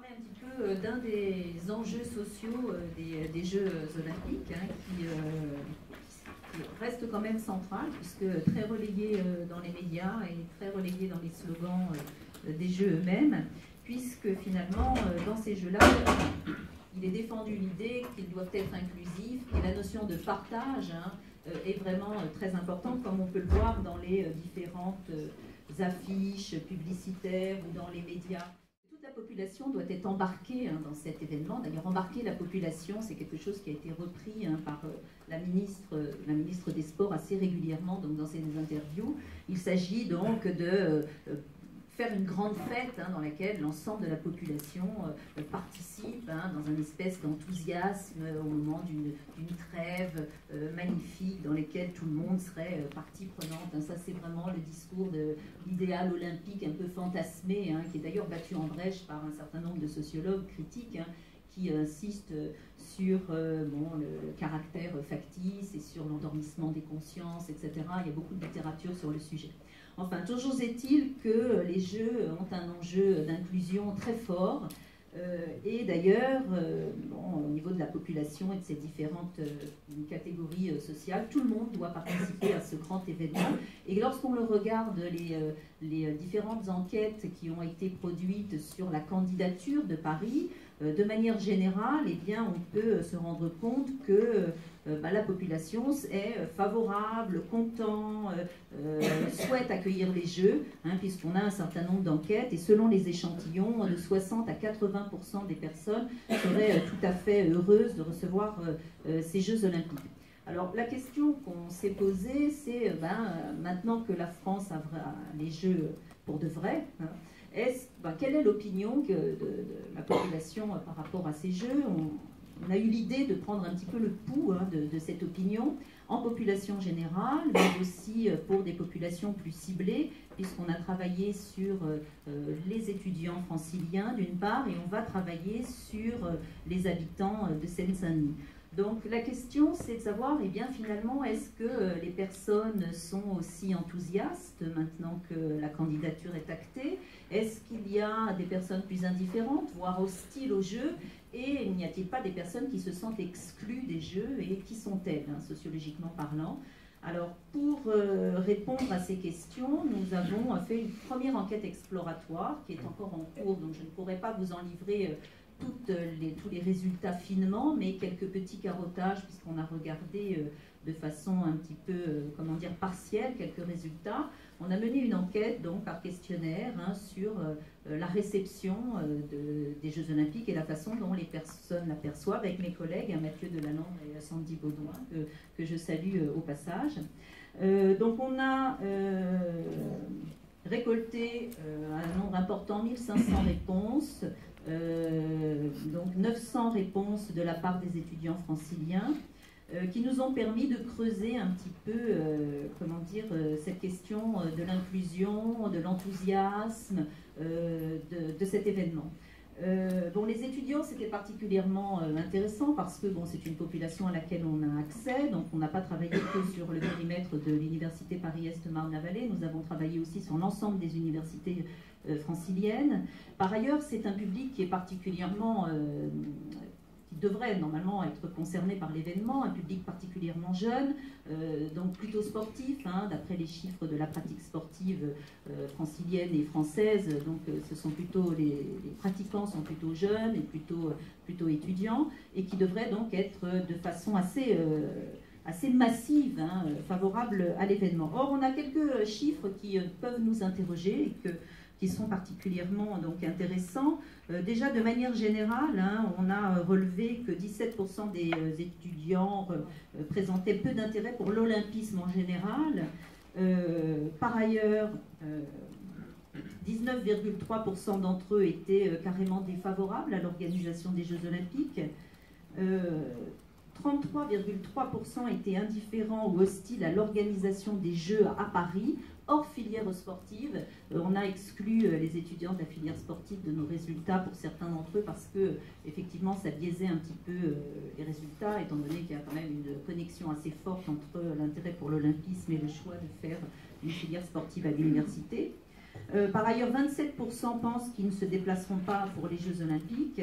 parler un petit peu d'un des enjeux sociaux des Jeux Olympiques, hein, qui reste quand même central, puisque très relayé dans les médias et très relayé dans les slogans des Jeux eux-mêmes, puisque finalement, dans ces Jeux-là, il est défendu l'idée qu'ils doivent être inclusifs, et la notion de partage est vraiment très importante, comme on peut le voir dans les différentes affiches publicitaires ou dans les médias. Toute la population doit être embarquée dans cet événement. D'ailleurs, embarquer la population, c'est quelque chose qui a été repris par la ministre des Sports assez régulièrement donc, dans ses interviews. Il s'agit donc de faire une grande fête dans laquelle l'ensemble de la population participe dans un espèce d'enthousiasme au moment d'une trêve magnifique dans laquelle tout le monde serait partie prenante. Ça, c'est vraiment le discours de l'idéal olympique un peu fantasmé, qui est d'ailleurs battu en brèche par un certain nombre de sociologues critiques qui insistent sur le caractère factice et sur l'endormissement des consciences, etc. Il y a beaucoup de littérature sur le sujet. Enfin, toujours est-il que les Jeux ont un enjeu d'inclusion très fort. Et d'ailleurs, au niveau de la population et de ces différentes catégories sociales, tout le monde doit participer à ce grand événement. Et lorsqu'on le regarde, les différentes enquêtes qui ont été produites sur la candidature de Paris, de manière générale, eh bien, on peut se rendre compte que la population est favorable, content, souhaite accueillir les Jeux, puisqu'on a un certain nombre d'enquêtes, et selon les échantillons, de 60 à 80% des personnes seraient tout à fait heureuses de recevoir ces Jeux Olympiques. Alors, la question qu'on s'est posée, c'est maintenant que la France a les Jeux pour de vrai, quelle est l'opinion de la population par rapport à ces Jeux? On a eu l'idée de prendre un petit peu le pouls de cette opinion en population générale, mais aussi pour des populations plus ciblées, puisqu'on a travaillé sur les étudiants franciliens d'une part, et on va travailler sur les habitants de Seine-Saint-Denis. Donc la question, c'est de savoir, finalement, est-ce que les personnes sont aussi enthousiastes maintenant que la candidature est actée? Est-ce qu'il y a des personnes plus indifférentes, voire hostiles aux Jeux? Et n'y a-t-il pas des personnes qui se sentent exclues des Jeux? Et qui sont-elles, sociologiquement parlant? Alors, pour répondre à ces questions, nous avons fait une première enquête exploratoire qui est encore en cours, donc je ne pourrai pas vous en livrer tous les résultats finement, mais quelques petits carottages, puisqu'on a regardé de façon un petit peu, partielle, quelques résultats. On a mené une enquête, donc, par questionnaire, sur la réception des Jeux Olympiques et la façon dont les personnes l'aperçoivent, avec mes collègues, Mathieu Delalandre et Sandy Baudouin, que je salue au passage. Donc, on a récolté un nombre important, 1500 réponses, donc 900 réponses de la part des étudiants franciliens, qui nous ont permis de creuser un petit peu, cette question de l'inclusion, de l'enthousiasme de cet événement. Les étudiants, c'était particulièrement intéressant parce que c'est une population à laquelle on a accès, donc on n'a pas travaillé que sur le périmètre de l'université Paris-Est Marne-la-Vallée, nous avons travaillé aussi sur l'ensemble des universités franciliennes. Par ailleurs, c'est un public qui est particulièrement qui devrait normalement être concerné par l'événement, un public particulièrement jeune, donc plutôt sportif, d'après les chiffres de la pratique sportive francilienne et française, donc ce sont plutôt les pratiquants sont plutôt jeunes et plutôt étudiants, et qui devraient donc être de façon assez massive, favorable à l'événement. Or, on a quelques chiffres qui peuvent nous interroger et qui sont particulièrement intéressants. Déjà, de manière générale, on a relevé que 17% des étudiants présentaient peu d'intérêt pour l'olympisme en général. Par ailleurs, 19,3% d'entre eux étaient carrément défavorables à l'organisation des Jeux Olympiques. 33,3% étaient indifférents ou hostiles à l'organisation des Jeux à Paris, hors filière sportive. On a exclu les étudiants de la filière sportive de nos résultats pour certains d'entre eux parce que, effectivement, ça biaisait un petit peu les résultats, étant donné qu'il y a quand même une connexion assez forte entre l'intérêt pour l'olympisme et le choix de faire une filière sportive à l'université. Par ailleurs, 27% pensent qu'ils ne se déplaceront pas pour les Jeux Olympiques.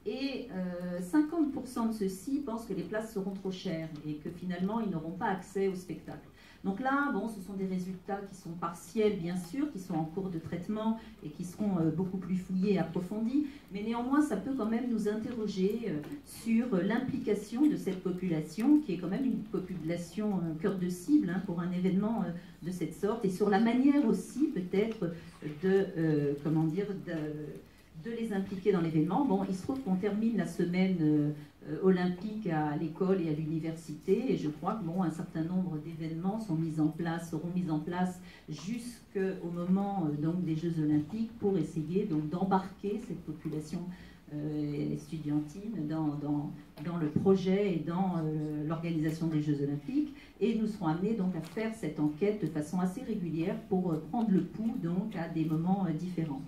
Et 50% de ceux-ci pensent que les places seront trop chères et que finalement, ils n'auront pas accès au spectacle. Donc là, bon, ce sont des résultats qui sont partiels, bien sûr, qui sont en cours de traitement et qui seront beaucoup plus fouillés et approfondis. Mais néanmoins, ça peut quand même nous interroger sur l'implication de cette population, qui est quand même une population cœur de cible hein, pour un événement de cette sorte, et sur la manière aussi, peut-être, de, comment dire, de les impliquer dans l'événement. Bon, il se trouve qu'on termine la semaine olympique à l'école et à l'université, et je crois que bon, un certain nombre d'événements seront mis en place jusqu'au moment donc, des Jeux Olympiques pour essayer donc d'embarquer cette population estudiantine dans le projet et dans l'organisation des Jeux Olympiques. Et nous serons amenés donc à faire cette enquête de façon assez régulière pour prendre le pouls donc à des moments différents.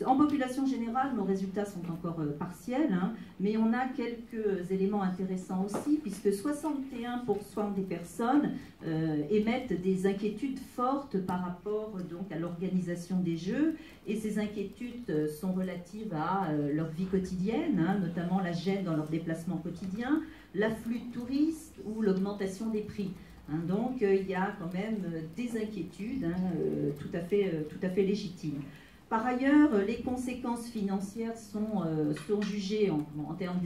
En population générale, nos résultats sont encore partiels, hein, mais on a quelques éléments intéressants aussi, puisque 61% des personnes émettent des inquiétudes fortes par rapport donc, à l'organisation des Jeux, et ces inquiétudes sont relatives à leur vie quotidienne, hein, notamment la gêne dans leurs déplacements quotidiens, l'afflux de touristes ou l'augmentation des prix. Hein, donc il y a quand même des inquiétudes hein, tout à fait légitimes. Par ailleurs, les conséquences financières sont jugées en termes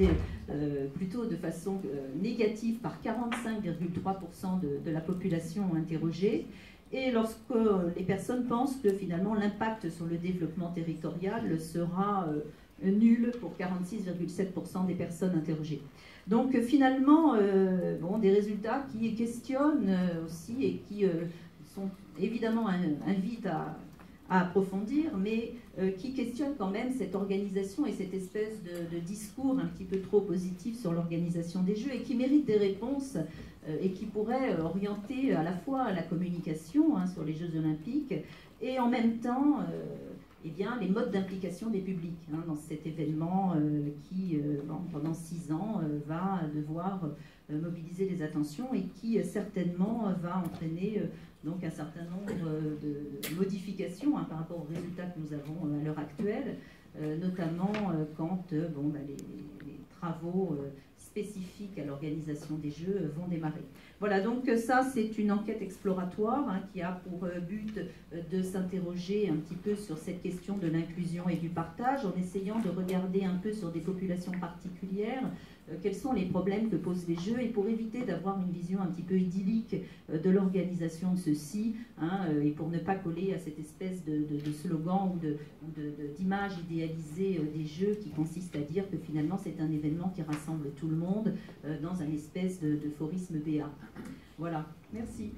plutôt de façon négative par 45,3% de la population interrogée. Et lorsque les personnes pensent que finalement l'impact sur le développement territorial sera nul pour 46,7% des personnes interrogées. Donc finalement, bon, des résultats qui questionnent aussi et qui sont évidemment invitent à approfondir, mais qui questionne quand même cette organisation et cette espèce de discours un petit peu trop positif sur l'organisation des Jeux et qui mérite des réponses et qui pourrait orienter à la fois la communication hein, sur les Jeux Olympiques et en même temps eh bien, les modes d'implication des publics hein, dans cet événement qui, bon, pendant 6 ans, va devoir mobiliser les attentions et qui certainement va entraîner donc un certain nombre de modifications hein, par rapport aux résultats que nous avons à l'heure actuelle, notamment quand bon, bah, les travaux spécifiques à l'organisation des Jeux vont démarrer. Voilà, donc ça c'est une enquête exploratoire hein, qui a pour but de s'interroger un petit peu sur cette question de l'inclusion et du partage en essayant de regarder un peu sur des populations particulières quels sont les problèmes que posent les Jeux et pour éviter d'avoir une vision un petit peu idyllique de l'organisation de ceux-ci hein, et pour ne pas coller à cette espèce de slogan ou d'image idéalisée des Jeux qui consiste à dire que finalement c'est un événement qui rassemble tout le monde dans un espèce d'euphorisme béat. Voilà, merci.